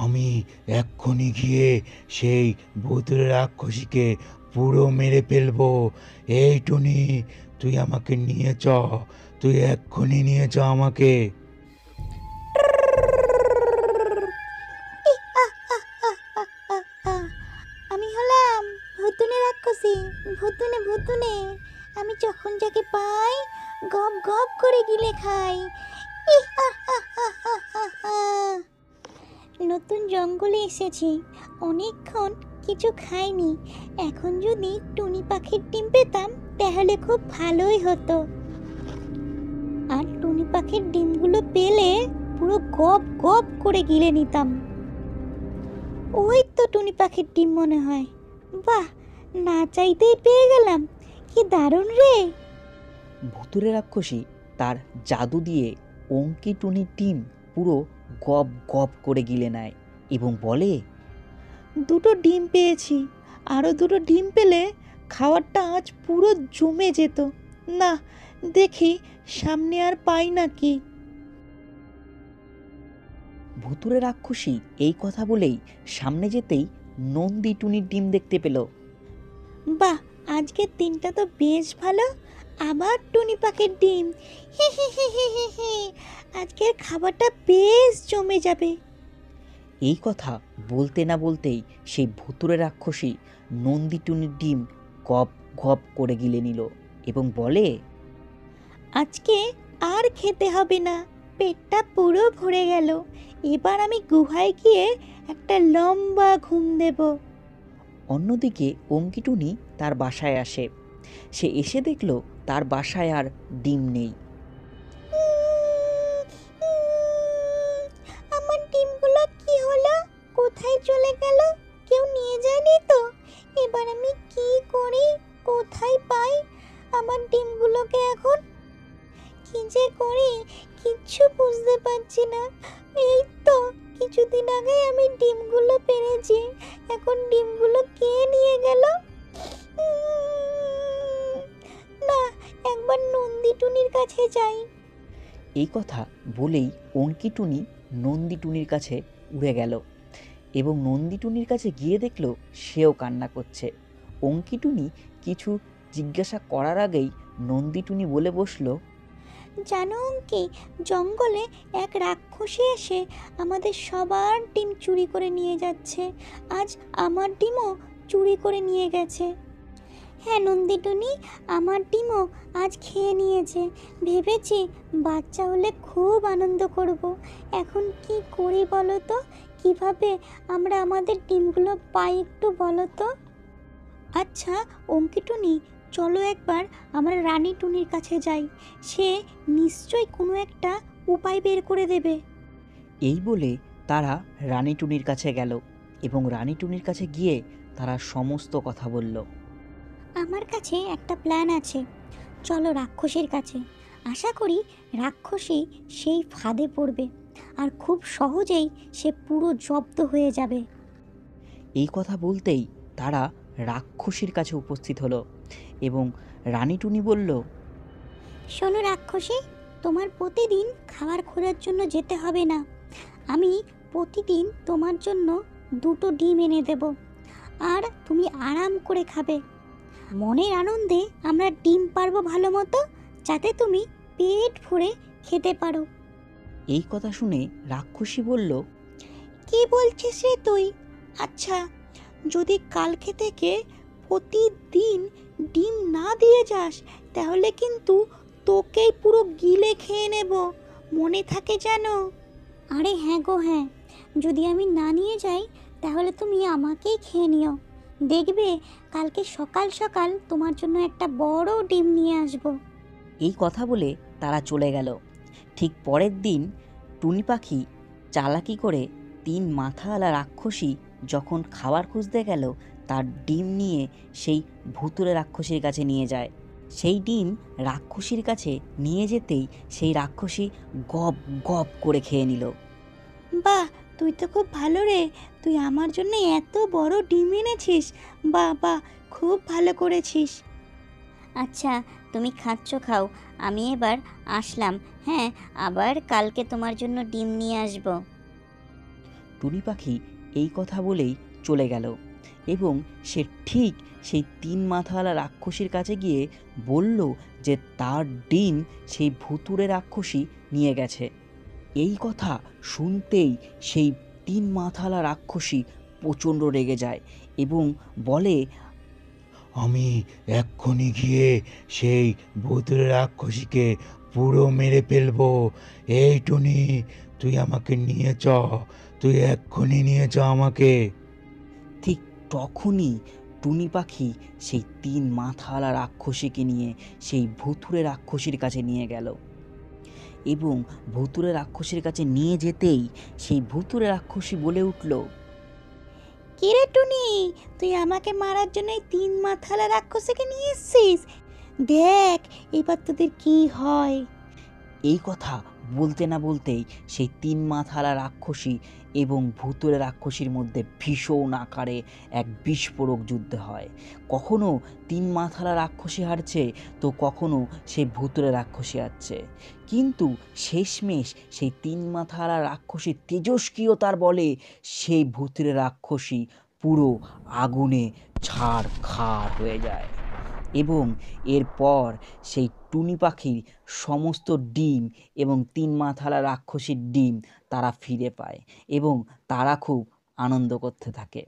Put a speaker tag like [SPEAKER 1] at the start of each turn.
[SPEAKER 1] আমি এক্ষুনি গিয়ে সেই ভূতুড়ে রাক্ষসীকে পুরো মেরে ফেলবো। এই টুনি, তুই আমাকে নিয়ে চ, তুই এক্ষুনি নিয়ে চ আমাকে।
[SPEAKER 2] আমি হলাম ভুতুনে রাক্ষসী। ভুতুনে ভুতুনে আমি যখন যাকে পাই গপ গপ করে গিলে খাই। নতুন জঙ্গলে এসেছি, অনেকক্ষণ কিছু খাইনি। এখন যদি টুনি পাখির ডিম পেতাম তাহলে খুব ভালোই হতো। আর টুনি পাখির ডিমগুলো পেলে পুরো গপ গপ করে গিলে নিতাম। ওই তো টুনি পাখির ডিম মনে হয়। বাহ, না চাইতেই পেয়ে গেলাম, কি দারুণ রে!
[SPEAKER 3] ভুতুড়ে রাক্ষসী তার জাদু দিয়ে অঙ্কি টুনির ডিম পুরো গপ গপ করে গিলে নেয় এবং বলে,
[SPEAKER 2] দুটো ডিম পেয়েছি, আরও দুটো ডিম পেলে খাবারটা আজ পুরো জমে যেত। না, দেখি সামনে আর পাই নাকি।
[SPEAKER 3] ভুতুড়ে রাক্ষসী এই কথা বলেই সামনে যেতেই নন্দী টুনির ডিম দেখতে পেল।
[SPEAKER 2] বাহ, আজকের দিনটা তো বেশ ভালো। আবার টুনি পাখির ডিম, হি হি হি হি হি হি। আজকের খাবারটা বেশ জমে যাবে।
[SPEAKER 3] এই কথা বলতে না বলতেই সেই ভুতুড়ে রাক্ষসী নন্দী টুনির ডিম গপ গপ করে গিলে নিল এবং বলে,
[SPEAKER 2] আজকে আর খেতে হবে না, পেটটা পুরো ভরে গেল। এবার আমি গুহায় গিয়ে একটা লম্বা ঘুম দেব।
[SPEAKER 3] অন্যদিকে অঙ্কিটুনি তার বাসায় আসে। সে এসে দেখল তার বাসায় আর ডিম নেই।
[SPEAKER 2] আমার ডিমগুলো কি হলো? কোথায় চলে গেল? কেউ নিয়ে যায়নি তো? এবার আমি কি করি? কোথায় পাই আমার ডিমগুলোকে এখন? কি যে করি কিচ্ছু বুঝতে পারছি না। এই তো কিছুদিন আগে আমি ডিমগুলো পেরেছি, এখন ডিমগুলো কে নিয়ে গেল? না, একবার নন্দী টুনির কাছে যাই।
[SPEAKER 3] এই কথা বলেই অঙ্কিটুনি নন্দী টুনির কাছে উড়ে গেল এবং নন্দী টুনির কাছে গিয়ে দেখল সেও কান্না করছে। অঙ্কিটুনি কিছু জিজ্ঞাসা করার আগেই নন্দী টুনি বলে বসল,
[SPEAKER 2] জানো কি, জঙ্গলে এক রাক্ষসী এসে আমাদের সবার ডিম চুরি করে নিয়ে যাচ্ছে। আজ আমার ডিমও চুরি করে নিয়ে গেছে। হ্যাঁ নন্দিটুনি, আমার ডিমও আজ খেয়ে নিয়েছে। ভেবেছি বাচ্চা হলে খুব আনন্দ করব। এখন কি করি বলো তো? কিভাবে আমরা আমাদের ডিমগুলো পাই একটু বলো তো। আচ্ছা অঙ্কিটুনি, চলো একবার আমরা রানী টুনির কাছে যাই। সে নিশ্চয়ই কোনো একটা উপায় বের করে দেবে।
[SPEAKER 3] এই বলে তারা রানী টুনির কাছে গেল এবং রানী টুনির কাছে গিয়ে তারা সমস্ত কথা বলল।
[SPEAKER 2] আমার কাছে একটা প্ল্যান আছে, চলো রাক্ষসীর কাছে। আশা করি রাক্ষসী সেই ফাঁদে পড়বে আর খুব সহজেই সে পুরো জব্দ হয়ে যাবে।
[SPEAKER 3] এই কথা বলতেই তারা রাক্ষসীর কাছে উপস্থিত হলো এবং রানী টুনি বলল,
[SPEAKER 2] শোনো রাক্ষসী, তোমার প্রতিদিন খাবার খোঁজার জন্য যেতে হবে না। আমি প্রতিদিন তোমার জন্য দুটো ডিম এনে দেব, আর তুমি আরাম করে খাবে। মনের আনন্দে আমরা ডিম পারবো ভালো মতো, যাতে তুমি পেট ভরে খেতে পারো।
[SPEAKER 3] এই কথা শুনে রাক্ষসী বলল,
[SPEAKER 2] কি বলছিস রে তুই? আচ্ছা, যদি কালকে থেকে প্রতিদিন ডিম না দিয়ে যাস তাহলে কিন্তু তোকেই পুরো গিলে খেয়ে নেব, মনে থাকে যেন। আরে হ্যাঁ গো হ্যাঁ, যদি আমি না নিয়ে যাই তাহলে তুমি আমাকেই খেয়ে নিও। দেখবে কালকে সকাল সকাল তোমার জন্য একটা বড় ডিম নিয়ে আসবো।
[SPEAKER 3] এই কথা বলে তারা চলে গেল। ঠিক পরের দিন টুনি পাখি চালাকি করে 3 মাথাওয়ালা রাক্ষসী যখন খাবার খুঁজতে গেল, তার ডিম নিয়ে সেই ভুতুড়ে রাক্ষসীর কাছে নিয়ে যায়। সেই ডিম রাক্ষসীর কাছে নিয়ে যেতেই সেই রাক্ষসী গপ গপ করে খেয়ে নিল।
[SPEAKER 2] বাহ, তুই তো খুব ভালো রে, তুই আমার জন্য এত বড় ডিম এনেছিস। বাহ বাহ, খুব ভালো করেছিস। আচ্ছা, তুমি খাচ্ছ খাও, আমি এবার আসলাম। হ্যাঁ, আবার কালকে তোমার জন্য ডিম নিয়ে আসব।
[SPEAKER 3] টুনি পাখি এই কথা বলেই চলে গেল এবং সে ঠিক সেই 3 মাথাওয়ালা রাক্ষসীর কাছে গিয়ে বলল যে তার ডিম সেই ভুতুড়ে রাক্ষসী নিয়ে গেছে। এই কথা শুনতেই সেই 3 মাথাওয়ালা রাক্ষসী প্রচণ্ড রেগে যায় এবং বলে,
[SPEAKER 1] আমি এক্ষুনি গিয়ে সেই ভূতুড়ে রাক্ষসীকে পুরো মেরে ফেলবো। এই টুনি, তুই আমাকে নিয়ে চ, তুই এক্ষুনি নিয়ে চ আমাকে।
[SPEAKER 3] ঠিক তখনই টুনি পাখি সেই 3 মাথাওয়ালা রাক্ষসীকে নিয়ে সেই ভুতুড়ে রাক্ষসীর কাছে নিয়ে গেল এবং ভুতুড়ে রাক্ষসীর কাছে নিয়ে যেতেই সেই ভুতুড়ে রাক্ষসী বলে উঠল,
[SPEAKER 2] কিরে টুনি, তুই আমাকে মারার জন্য এই 3 মাথাওয়ালা রাক্ষসীকে নিয়ে এসেছিস? দেখ এবার তোদের কি হয়।
[SPEAKER 3] এই কথা বলতে না বলতেই সেই 3 মাথাওয়ালা রাক্ষসী এবং ভুতুড়ে রাক্ষসীর মধ্যে ভীষণ আকারে এক বিস্ফোরক যুদ্ধ হয়। কখনো 3 মাথাওয়ালা রাক্ষসী হারছে তো কখনো সেই ভুতুড়ে রাক্ষসী হারছে, কিন্তু শেষমেশ সেই 3 মাথাওয়ালা রাক্ষসীর তেজস্ক্রিয়তার বলে সেই ভুতুড়ে রাক্ষসী পুরো আগুনে ছারখার হয়ে যায় এবং এরপর সেই টুনি পাখির সমস্ত ডিম এবং 3 মাথাওয়ালা রাক্ষসীর ডিম তারা ফিরে পায় এবং তারা খুব আনন্দ করতে থাকে।